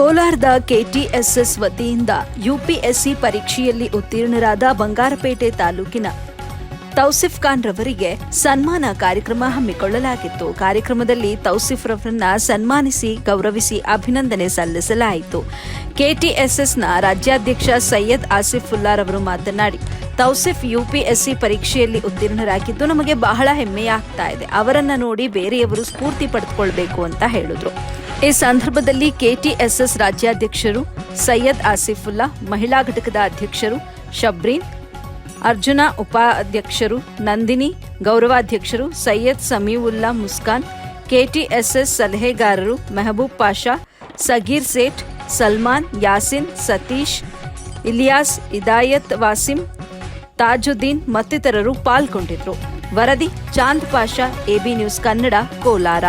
ಕೋಲಾರದ ಕೆಟಿಎಸ್ಎಸ್ ವತಿಯಿಂದ ಯುಪಿಎಸ್ಸಿ ಪರೀಕ್ಷೆಯಲ್ಲಿ ಉತ್ತೀರ್ಣರಾದ ಬಂಗಾರಪೇಟೆ ತಾಲೂಕಿನ ತೌಸಿಫ್ ಖಾನ್ ರವರಿಗೆ ಸನ್ಮಾನ ಕಾರ್ಯಕ್ರಮ ಹಮ್ಮಿಕೊಳ್ಳಲಾಗಿತ್ತು. ಕಾರ್ಯಕ್ರಮದಲ್ಲಿ ತೌಸಿಫ್ ರವರನ್ನ ಸನ್ಮಾನಿಸಿ ಗೌರವಿಸಿ ಅಭಿನಂದನೆ ಸಲ್ಲಿಸಲಾಯಿತು. ಕೆಟಿಎಸ್ಎಸ್ನ ರಾಜ್ಯಾಧ್ಯಕ್ಷ ಸೈಯದ್ ಆಸಿಫುಲ್ಲಾ ರವರು ಮಾತನಾಡಿ, ತೌಸಿಫ್ ಯುಪಿಎಸ್ಸಿ ಪರೀಕ್ಷೆಯಲ್ಲಿ ಉತ್ತೀರ್ಣರಾಗಿದ್ದು ನಮಗೆ ಬಹಳ ಹೆಮ್ಮೆಯಾಗ್ತಾ ಇದೆ. ಅವರನ್ನ ನೋಡಿ ಬೇರೆಯವರು ಸ್ಫೂರ್ತಿ ಪಡೆದುಕೊಳ್ಬೇಕು ಅಂತ ಹೇಳಿದ್ರು. ಈ ಸಂದರ್ಭದಲ್ಲಿ ಕೆಟಿಎಸ್ಎಸ್ ರಾಜ್ಯಾಧ್ಯಕ್ಷರು ಸೈಯದ್ ಆಸಿಫುಲ್ಲಾ, ಮಹಿಳಾ ಘಟಕದ ಅಧ್ಯಕ್ಷರು ಶಬ್ರೀನ್, ಅರ್ಜುನ ಉಪಾಧ್ಯಕ್ಷರು, ನಂದಿನಿ ಗೌರವಾಧ್ಯಕ್ಷರು, ಸೈಯದ್ ಸಮೀವುಲ್ಲಾ ಮುಸ್ಕಾನ್, ಕೆಟಿಎಸ್ಎಸ್ ಸಲಹೆಗಾರರು ಮೆಹಬೂಬ್ ಪಾಷಾ, ಸಗೀರ್ ಸೇಠ್, ಸಲ್ಮಾನ್, ಯಾಸಿನ್, ಸತೀಶ್, ಇಲಿಯಾಸ್, ಇದಾಯತ್, ವಾಸಿಂ, ತಾಜುದ್ದೀನ್ ಮತ್ತಿತರರು ಪಾಲ್ಗೊಂಡಿದ್ದರು. ವರದಿ Chand Pasha, AB news Kannada, Kolar.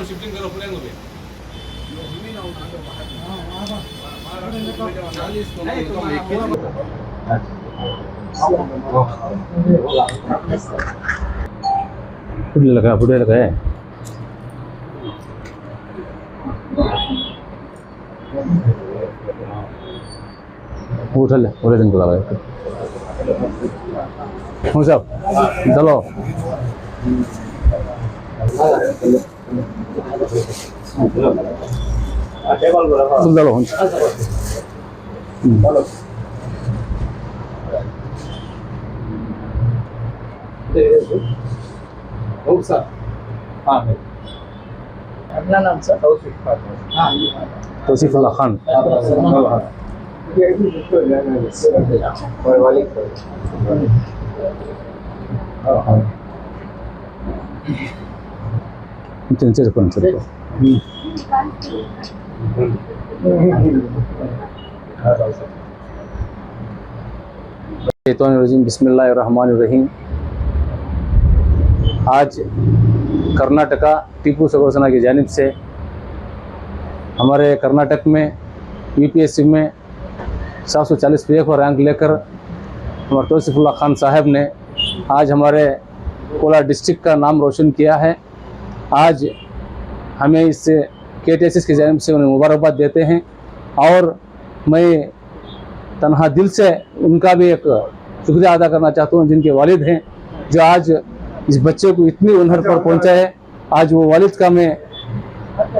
Shifting करो प्लेन में पुढे लगा है उठल बोले दिन को लगा हूँ साहब चलो चलो अपना नाम सर तौसीफुल्लाह खान बिस्मिल्लाहिर्रहमानिर्रहीम। आज कर्नाटका टीपू सुलभसेना की जानिब से हमारे कर्नाटक में यूपीएससी में 740 PF रैंक लेकर हमारे तौसीफुल्लाह खान साहब ने आज हमारे कोलार डिस्ट्रिक्ट का नाम रोशन किया है। आज हमें इससे केटीएसएस की जानिब से उन्हें मुबारकबाद देते हैं और मैं तन्हा दिल से उनका भी एक शुक्रिया अदा करना चाहता हूँ, जिनके वालिद हैं जो आज इस बच्चे को इतनी उन्नत पर पहुँचा है। आज वो वालिद का मैं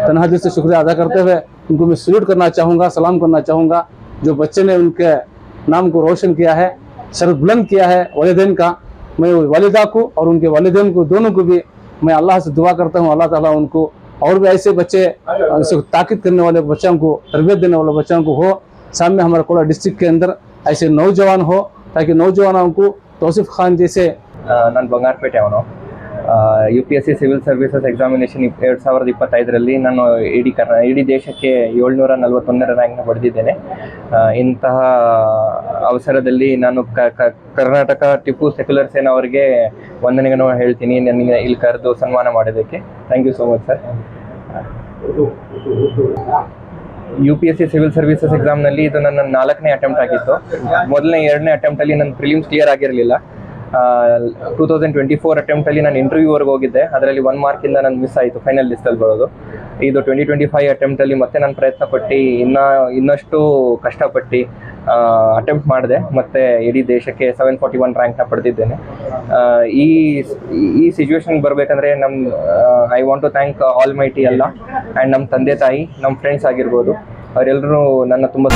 तन्हा दिल से शुक्रिया अदा करते हुए उनको मैं सल्यूट करना चाहूँगा, सलाम करना चाहूँगा। जो बच्चे ने उनके नाम को रोशन किया है, सर बुलंद किया है वालिदैन का, मैं वालिदा को और उनके वालिदैन को दोनों को भी मैं अल्लाह से दुआ करता हूँ, अल्लाह ताला उनको और भी ऐसे बच्चे ताकीद करने वाले बच्चों को, तरबियत देने वाले बच्चों को हो सामने हमारे कोलार डिस्ट्रिक्ट के अंदर ऐसे नौजवान हो, ताकि नौजवानों को तौसीफ खान जैसे ನಾನು ಬಂಗಾರಪೇಟೆ ಅವನು UPSC ಸಿವಿಲ್ ಸರ್ವಿಸಸ್ ಎಕ್ಸಾಮಿನೇಷನ್ 2025ರಲ್ಲಿ ನಾನು ಇಡೀ ದೇಶಕ್ಕೆ 741ನೇ ರ್ಯಾಂಕ್ನ ಪಡೆದಿದ್ದೇನೆ. ಇಂತಹ ಅವಸರದಲ್ಲಿ ನಾನು ಕರ್ನಾಟಕ ಟಿಪ್ಪು ಸೆಕ್ಯುಲರ್ ಸೇನಾ ಅವರಿಗೆ ವಂದನೆಗಳನ್ನು ಹೇಳ್ತೀನಿ, ನನಗೆ ಇಲ್ಲಿ ಕರೆದು ಸನ್ಮಾನ ಮಾಡೋದಕ್ಕೆ. Thank you so much sir. UPSC civil services ಎಕ್ಸಾಮ್ನಲ್ಲಿ ಇದು ನನ್ನ 4ನೇ ಅಟೆಂಪ್ಟ್ ಆಗಿತ್ತು. ಮೊದಲನೇ 2ನೇ ಅಟೆಂಪ್ಟಲ್ಲಿ ನನ್ನ ಪ್ರಿಲಿಮ್ಸ್ ಕ್ಲಿಯರ್ ಆಗಿರಲಿಲ್ಲ. 2024 ಅಟೆಂಪ್ಟಲ್ಲಿ ನಾನು ಇಂಟರ್ವ್ಯೂವರೆಗೆ ಹೋಗಿದ್ದೆ, ಅದರಲ್ಲಿ 1 ಮಾರ್ಕಿಂದ ನಾನು ಮಿಸ್ ಆಯಿತು ಫೈನಲ್ ಲಿಸ್ಟಲ್ಲಿ ಬರೋದು. ಇದು 2025 ಅಟೆಂಪ್ಟಲ್ಲಿ ಮತ್ತೆ ನಾನು ಪ್ರಯತ್ನ ಪಟ್ಟು ಇನ್ನಷ್ಟು ಕಷ್ಟಪಟ್ಟು ಅಟೆಂಪ್ಟ್ ಮಾಡಿದೆ, ಮತ್ತು ಇಡೀ ದೇಶಕ್ಕೆ 741 ರ್ಯಾಂಕ್ನ ಪಡೆದಿದ್ದೇನೆ. ಈ ಸಿಚುವೇಶನ್ಗೆ ಬರಬೇಕಂದ್ರೆ I want to thank almighty ಅಲ್ಲ ಆ್ಯಂಡ್ ನಮ್ಮ ತಂದೆ ತಾಯಿ, ನಮ್ಮ ಫ್ರೆಂಡ್ಸ್ ಆಗಿರ್ಬೋದು, ಅವರೆಲ್ಲರೂ ನನ್ನ ತುಂಬ